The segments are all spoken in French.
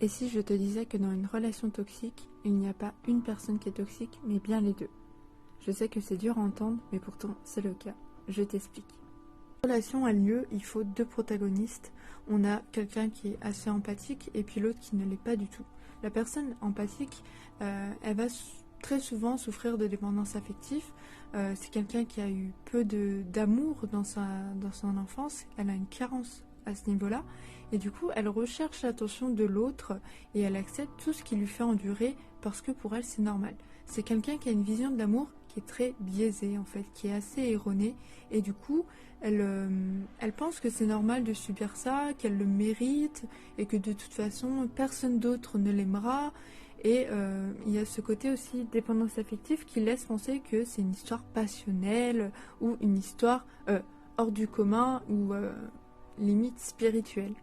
Et si je te disais que dans une relation toxique, il n'y a pas une personne qui est toxique, mais bien les deux? Je sais que c'est dur à entendre, mais pourtant c'est le cas. Je t'explique. Quand une relation a lieu, il faut deux protagonistes. On a quelqu'un qui est assez empathique et puis l'autre qui ne l'est pas du tout. La personne empathique, elle va très souvent souffrir de dépendance affective. C'est quelqu'un qui a eu peu d'amour dans son enfance. Elle a une carence à ce niveau-là. Et du coup, elle recherche l'attention de l'autre et elle accepte tout ce qui lui fait endurer parce que pour elle, c'est normal. C'est quelqu'un qui a une vision de l'amour qui est très biaisée, en fait, qui est assez erronée. Et du coup, elle pense que c'est normal de subir ça, qu'elle le mérite et que de toute façon, personne d'autre ne l'aimera. Et il y a ce côté aussi dépendance affective qui laisse penser que c'est une histoire passionnelle ou une histoire hors du commun ou limite spirituelle.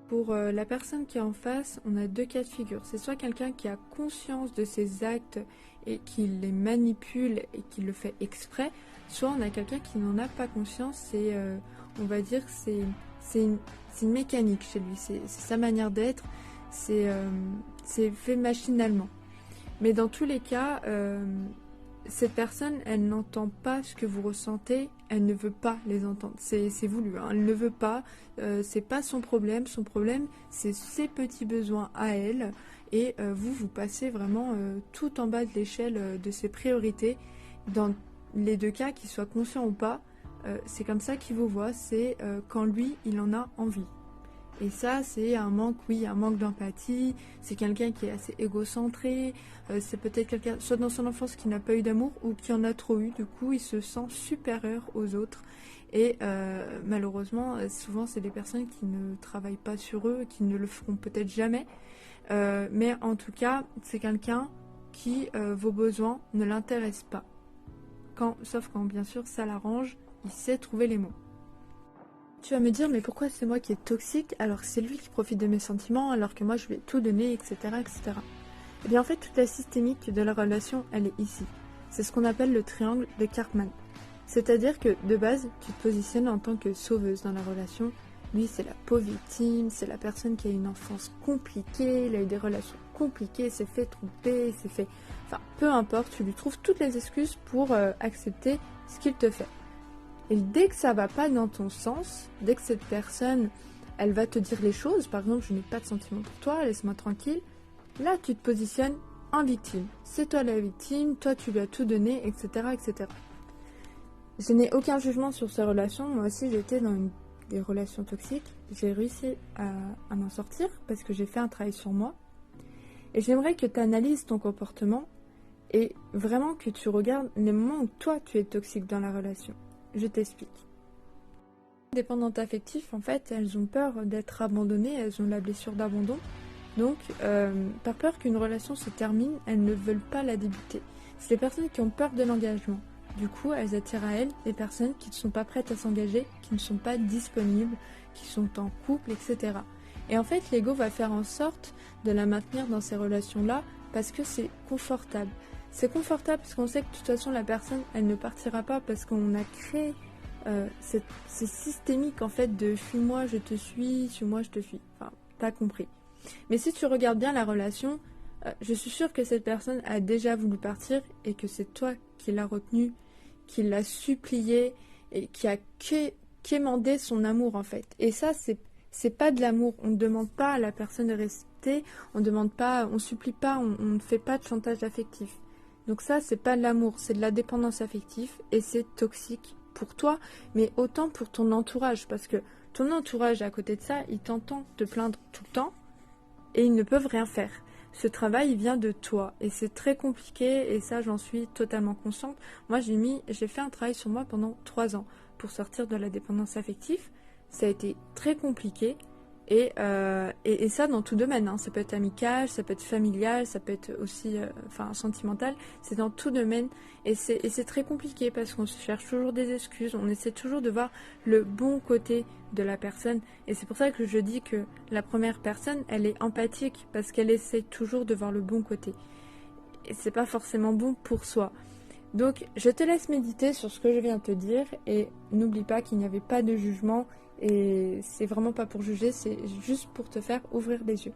Pour la personne qui est en face, on a deux cas de figure. C'est soit quelqu'un qui a conscience de ses actes et qui les manipule et qui le fait exprès, soit on a quelqu'un qui n'en a pas conscience et on va dire que c'est une mécanique chez lui, c'est sa manière d'être, c'est fait machinalement. Mais dans tous les cas, cette personne, elle n'entend pas ce que vous ressentez, elle ne veut pas les entendre. C'est voulu, hein. Elle ne veut pas, c'est pas son problème. Son problème, c'est ses petits besoins à elle. Et vous passez vraiment tout en bas de l'échelle de ses priorités. Dans les deux cas, qu'il soit conscient ou pas, c'est comme ça qu'il vous voit, c'est quand lui, il en a envie. Et ça, c'est un manque, oui, un manque d'empathie, c'est quelqu'un qui est assez égocentré, c'est peut-être quelqu'un, soit dans son enfance qui n'a pas eu d'amour ou qui en a trop eu, du coup il se sent supérieur aux autres. Et malheureusement, souvent c'est des personnes qui ne travaillent pas sur eux, qui ne le feront peut-être jamais, mais en tout cas, c'est quelqu'un qui, vos besoins ne l'intéressent pas. Sauf quand bien sûr ça l'arrange, il sait trouver les mots. Tu vas me dire, mais pourquoi c'est moi qui est toxique alors que c'est lui qui profite de mes sentiments alors que moi je lui ai tout donné, etc. etc. Eh bien en fait, toute la systémique de la relation, elle est ici. C'est ce qu'on appelle le triangle de Karpman. C'est-à-dire que de base, tu te positionnes en tant que sauveuse dans la relation. Lui, c'est la pauvre victime, c'est la personne qui a une enfance compliquée, il a eu des relations compliquées, s'est fait tromper, s'est fait... Enfin, peu importe, tu lui trouves toutes les excuses pour accepter ce qu'il te fait. Et dès que ça va pas dans ton sens, dès que cette personne, elle va te dire les choses, par exemple, je n'ai pas de sentiments pour toi, laisse-moi tranquille, là tu te positionnes en victime. C'est toi la victime, toi tu lui as tout donné, etc. etc. Je n'ai aucun jugement sur ces relations, moi aussi j'ai été dans des relations toxiques, j'ai réussi à m'en sortir parce que j'ai fait un travail sur moi. Et j'aimerais que tu analyses ton comportement et vraiment que tu regardes les moments où toi tu es toxique dans la relation. Je t'explique. Les dépendantes affectives, en fait, elles ont peur d'être abandonnées, elles ont la blessure d'abandon. Donc, par peur qu'une relation se termine, elles ne veulent pas la débuter. C'est les personnes qui ont peur de l'engagement. Du coup, elles attirent à elles des personnes qui ne sont pas prêtes à s'engager, qui ne sont pas disponibles, qui sont en couple, etc. Et en fait, l'ego va faire en sorte de la maintenir dans ces relations-là parce que c'est confortable. C'est confortable parce qu'on sait que de toute façon la personne elle ne partira pas parce qu'on a créé c'est systémique en fait de suis-moi je te suis-moi je te suis. Enfin, t'as compris. Mais si tu regardes bien la relation, je suis sûre que cette personne a déjà voulu partir et que c'est toi qui l'as retenu, qui l'as supplié et qui a quémandé son amour en fait. Et ça c'est pas de l'amour. On ne demande pas à la personne de rester, on demande pas, on supplie pas, on ne fait pas de chantage affectif. Donc ça, c'est pas de l'amour, c'est de la dépendance affective et c'est toxique pour toi, mais autant pour ton entourage, parce que ton entourage, à côté de ça, il t'entend te plaindre tout le temps et ils ne peuvent rien faire. Ce travail, il vient de toi et c'est très compliqué et ça, j'en suis totalement consciente. Moi, j'ai fait un travail sur moi pendant 3 ans pour sortir de la dépendance affective. Ça a été très compliqué. Et ça dans tout domaine, hein. Ça peut être amical, ça peut être familial, ça peut être aussi sentimental, c'est dans tout domaine et c'est très compliqué parce qu'on se cherche toujours des excuses, on essaie toujours de voir le bon côté de la personne et c'est pour ça que je dis que la première personne elle est empathique parce qu'elle essaie toujours de voir le bon côté et c'est pas forcément bon pour soi. Donc je te laisse méditer sur ce que je viens de te dire et n'oublie pas qu'il n'y avait pas de jugement Et c'est vraiment pas pour juger, c'est juste pour te faire ouvrir les yeux.